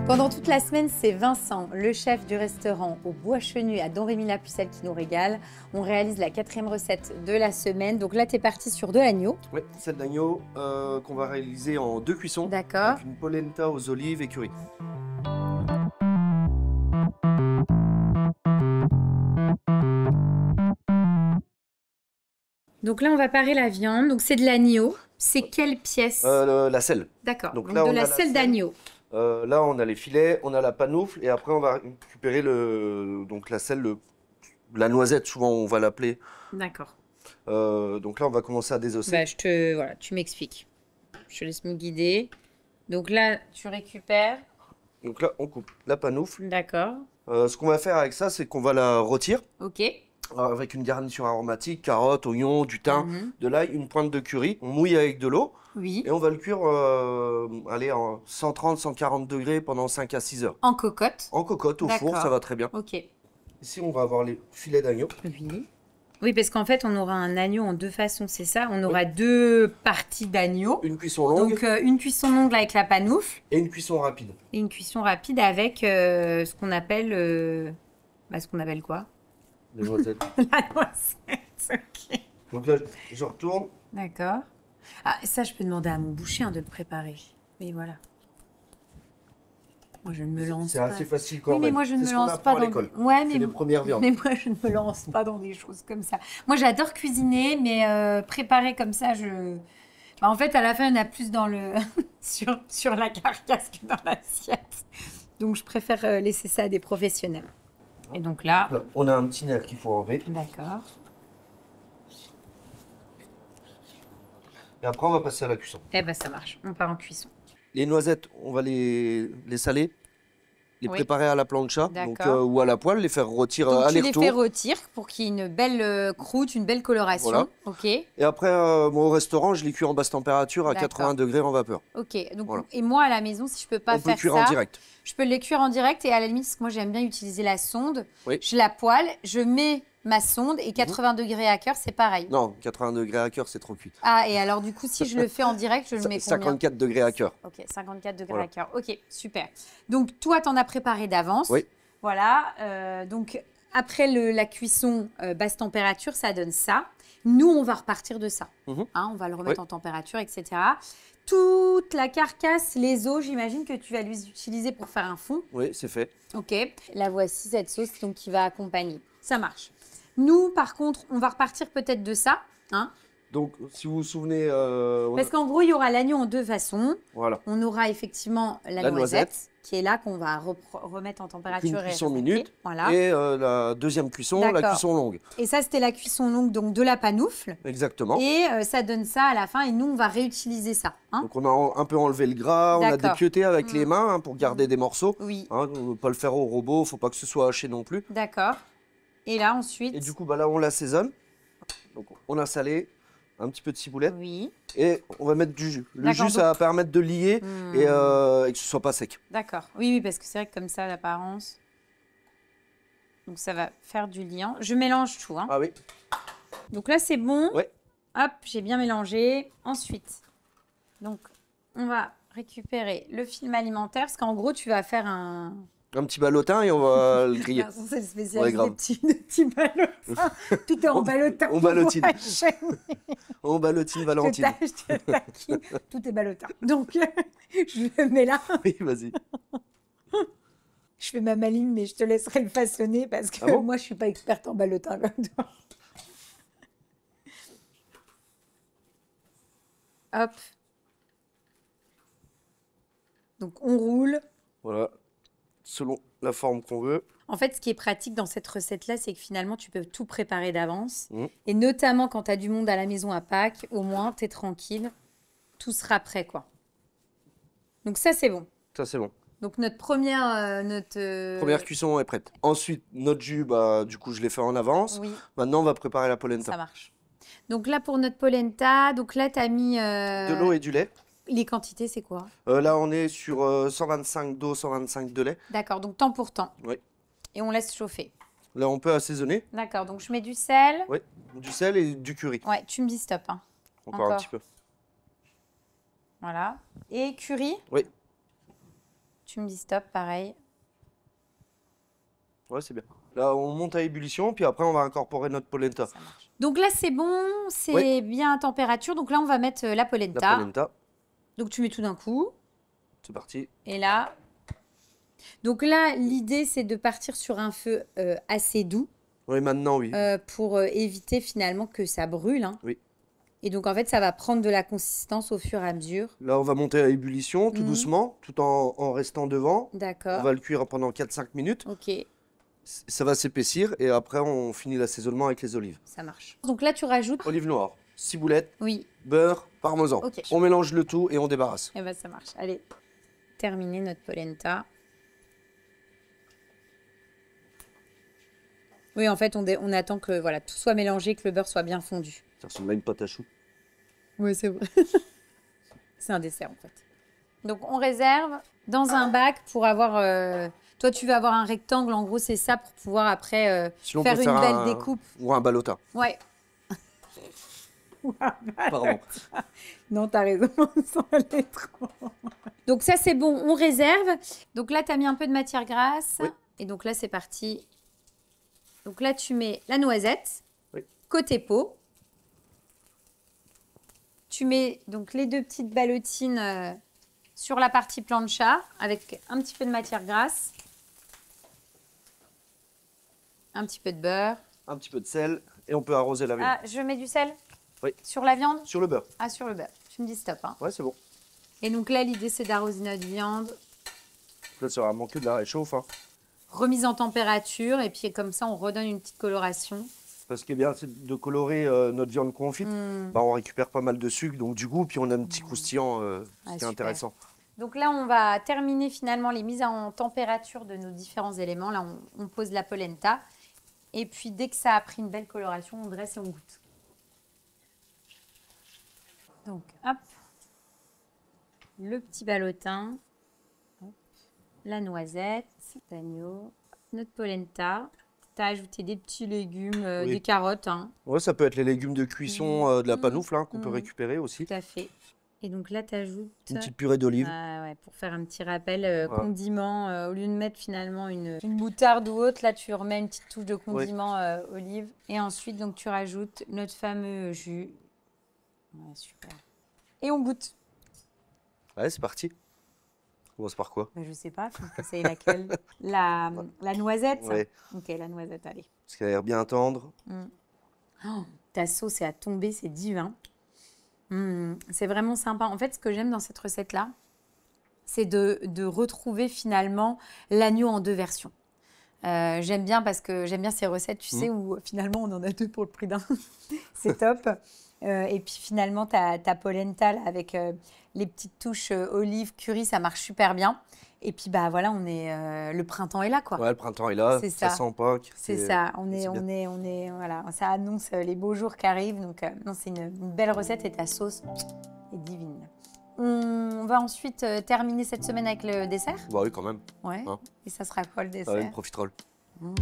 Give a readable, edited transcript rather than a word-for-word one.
Pendant toute la semaine, c'est Vincent, le chef du restaurant au Bois Chenu à Don Rémy-la-Pucelle qui nous régale. On réalise la 4e recette de la semaine. Donc là, tu es parti sur de l'agneau. Oui, celle d'agneau qu'on va réaliser en 2 cuissons. D'accord. Avec une polenta aux olives et curry. Donc là, on va parer la viande. Donc c'est de l'agneau. C'est quelle pièce? La selle. D'accord. Donc là, de on la a selle d'agneau. Là, on a les filets, on a la panoufle et après, on va récupérer donc la selle, la noisette, souvent on va l'appeler. D'accord. Donc là, on va commencer à désosser. Bah, voilà, tu m'expliques. Je te laisse me guider. Donc là, tu récupères. Donc là, on coupe la panoufle. D'accord. Ce qu'on va faire avec ça, c'est qu'on va la rôtir. Ok. Avec une garniture aromatique, carottes, oignons, du thym, de l'ail, une pointe de curry. On mouille avec de l'eau. Oui. Et on va le cuire allez, en 130-140 degrés pendant 5 à 6 heures. En cocotte. En cocotte, au four, ça va très bien. Ok. Ici, on va avoir les filets d'agneau. Oui. Oui, parce qu'en fait, on aura un agneau en deux façons, c'est ça? On aura deux parties d'agneau. Une cuisson longue. Donc, une cuisson longue avec la panoufle. Et une cuisson rapide. Et une cuisson rapide avec ce qu'on appelle... ce qu'on appelle quoi? Les noisettes. La noisette, ok. Donc là, je retourne. D'accord. Ah, ça, je peux demander à mon boucher de le préparer. Mais voilà. Moi, je ne me lance pas. C'est assez facile quand même. même. Mais moi, je ne me lance pas dans... Ouais, mais les premières viandes. Mais moi, je ne me lance pas dans des choses comme ça. Moi, j'adore cuisiner, mais préparer comme ça, en fait, à la fin, il y en a plus dans le... sur la carcasse que dans l'assiette. Donc, je préfère laisser ça à des professionnels. Et donc là... On a un petit nerf qu'il faut enlever. D'accord. Et après, on va passer à la cuisson. Eh ben, ça marche. On part en cuisson. Les noisettes, on va les saler, les préparer à la plancha donc, ou à la poêle, les faire rôtir aller-retour. Tu les fais rôtir pour qu'il y ait une belle croûte, une belle coloration. Voilà. Ok. Et après, moi au restaurant, je les cuis en basse température à 80 degrés en vapeur. Ok. Donc, voilà. Et moi à la maison, si je peux pas faire ça, on peut cuire en direct. Je peux les cuire en direct et à la limite, parce que moi j'aime bien utiliser la sonde. Oui. Je la poêle, je mets ma sonde et 80 degrés à cœur, c'est pareil. Non, 80 degrés à cœur, c'est trop cuit. Ah, et alors du coup, si je le fais en direct, je le mets combien? 54 degrés à cœur. Ok, 54 degrés à cœur. Ok, super. Donc toi, t'en as préparé d'avance. Oui. Voilà. Donc après la cuisson basse température, ça donne ça. Nous, on va repartir de ça. On va le remettre en température, etc. Toute la carcasse, les os, j'imagine que tu vas les utiliser pour faire un fond. Oui, c'est fait. Ok, la voici, cette sauce donc, qui va accompagner. Ça marche. Nous, par contre, on va repartir peut-être de ça. Donc, si vous vous souvenez... Parce qu'en gros, il y aura l'agneau en deux façons. Voilà. On aura effectivement la noisette qui est là, qu'on va remettre en température. Une cuisson minute. Voilà. Et la deuxième cuisson, la cuisson longue. Et ça, c'était la cuisson longue donc de la panoufle. Exactement. Et ça donne ça à la fin. Et nous, on va réutiliser ça. Donc, on a un peu enlevé le gras. On a dépioté avec les mains pour garder des morceaux. Oui. On ne veut pas le faire au robot. Il ne faut pas que ce soit haché non plus. D'accord. Et là, ensuite... Et du coup, là, on l'assaisonne. Donc, on a salé. Un petit peu de ciboulette. Oui. Et on va mettre du jus. Le jus, ça va permettre de lier et que ce ne soit pas sec. D'accord. Oui, parce que c'est vrai que comme ça, l'apparence... Donc, ça va faire du lien. Je mélange tout. Ah oui. Donc là, c'est bon. Oui. Hop, j'ai bien mélangé. Ensuite, donc, on va récupérer le film alimentaire. Parce qu'en gros, tu vas faire un petit ballotin et on va le griller. C'est le spécialiste des petits ballotins. Tout est en ballotin. On ballotine. On ballotine Valentine. Je te taquine. Tout est ballotin. Donc, je le mets là. Oui, vas-y. Je fais ma maline, mais je te laisserai le façonner parce que moi, je ne suis pas experte en ballotin comme toi. Hop. Donc, on roule. Voilà. Selon la forme qu'on veut. En fait, ce qui est pratique dans cette recette-là, c'est que finalement, tu peux tout préparer d'avance. Et notamment quand tu as du monde à la maison à Pâques, au moins, tu es tranquille. Tout sera prêt, quoi. Donc ça, c'est bon. Ça, c'est bon. Donc notre première... Première cuisson est prête. Ensuite, notre jus, du coup, je l'ai fait en avance. Oui. Maintenant, on va préparer la polenta. Ça marche. Donc là, pour notre polenta, donc là, tu as mis... De l'eau et du lait. Les quantités, c'est quoi? Là, on est sur 125 d'eau, 125 de lait. D'accord, donc temps pour temps. Oui. Et on laisse chauffer. Là, on peut assaisonner. D'accord, donc je mets du sel. Oui, du sel et du curry. Ouais, tu me dis stop. Encore un petit peu. Voilà. Et curry? Oui. Tu me dis stop, pareil. Ouais, c'est bien. Là, on monte à ébullition, puis après, on va incorporer notre polenta. Ça marche. Donc là, c'est bon, c'est Oui. bien à température. Donc là, on va mettre la polenta. La polenta, Donc tu mets tout d'un coup. c'est parti. Et là. Donc là, l'idée, c'est de partir sur un feu assez doux Oui, maintenant, oui. pour éviter finalement que ça brûle. Hein. Oui. Et donc, en fait, ça va prendre de la consistance au fur et à mesure. Là, on va monter à ébullition, tout Mhm. doucement, tout en restant devant. On D'accord. va le cuire pendant 4-5 minutes. Ok, Ça va s'épaissir et après, on finit l'assaisonnement avec les olives. ça marche. Donc là, tu rajoutes. Olives noires, ciboulette, Oui, beurre, parmesan. Ok. On mélange le tout et on débarrasse. eh ben, ça marche. Allez, terminer notre polenta. Oui, en fait, on attend que voilà, tout soit mélangé, que le beurre soit bien fondu. Ça ressemble à une pâte à choux. Oui, c'est vrai. C'est un dessert, en fait. Donc, on réserve dans un bac pour avoir... Toi, tu vas avoir un rectangle. En gros, c'est ça pour pouvoir après Sinon, on faire peut une faire belle un- découpe. Ou un ballotin. Ouais. Pardon. Non, t'as raison. Ça allait trop. Donc, ça, c'est bon. On réserve. Donc, là, tu as mis un peu de matière grasse. Oui. Et donc, là, c'est parti. Donc, là, tu mets la noisette. Oui. Côté pot. Tu mets donc les 2 petites ballotines sur la partie plancha avec un petit peu de matière grasse, un petit peu de beurre. Un petit peu de sel et on peut arroser la viande. Ah, je mets du sel Oui. sur la viande? Sur le beurre. Ah, sur le beurre. Tu me dis stop. Hein. Ouais, c'est bon. Et donc là, l'idée, c'est d'arroser notre viande, Là, ça va manquer de la réchauffe. Hein. remise en température, et puis comme ça, on redonne une petite coloration. Parce qu'il est bien, c'est de colorer notre viande confite. Bah, on récupère pas mal de sucre, donc du goût, puis on a un petit croustillant Ah, qui est super. intéressant. Donc là, on va terminer finalement les mises en température de nos différents éléments. Là, on pose la polenta. Et puis, dès que ça a pris une belle coloration, on dresse et on goûte. Donc, hop. Le petit ballotin. Hop. La noisette. L'agneau. Notre polenta. Tu as ajouté des petits légumes, Oui. des carottes. Hein, Ouais, ça peut être les légumes de cuisson de la panoufle hein, qu'on peut Mhm. récupérer aussi. tout à fait. Et donc là, tu ajoutes... Une petite purée d'olives. Ah ouais, pour faire un petit rappel, Voilà. condiment, au lieu de mettre finalement une moutarde ou autre, là tu remets une petite touche de condiment olive. Et ensuite, donc tu rajoutes notre fameux jus. Ouais, super. Et on goûte. Ouais, c'est parti. On commence par quoi? Bah, je sais pas, tu conseilles laquelle? La noisette? Ouais. Ok, la noisette, allez. Parce qu'elle a l'air bien tendre. Oh, ta sauce est à tomber, c'est divin. C'est vraiment sympa. En fait, ce que j'aime dans cette recette-là, c'est de retrouver finalement l'agneau en 2 versions. J'aime bien parce que j'aime bien ces recettes, tu sais, où finalement on en a 2 pour le prix d'un. C'est top. Et puis finalement, ta polenta là, avec les petites touches olive, curry, ça marche super bien. Et puis bah voilà, le printemps est là quoi. Ouais, le printemps est là, C'est ça ça. sent Pâques. C'est ça, bien. voilà, ça annonce les beaux jours qui arrivent. Donc, non, c'est une belle recette et ta sauce est divine. On va ensuite terminer cette semaine avec le dessert. Bah oui, quand même. Ouais. Hein. Et ça sera quoi le Ah, dessert? une profiterole. Mmh.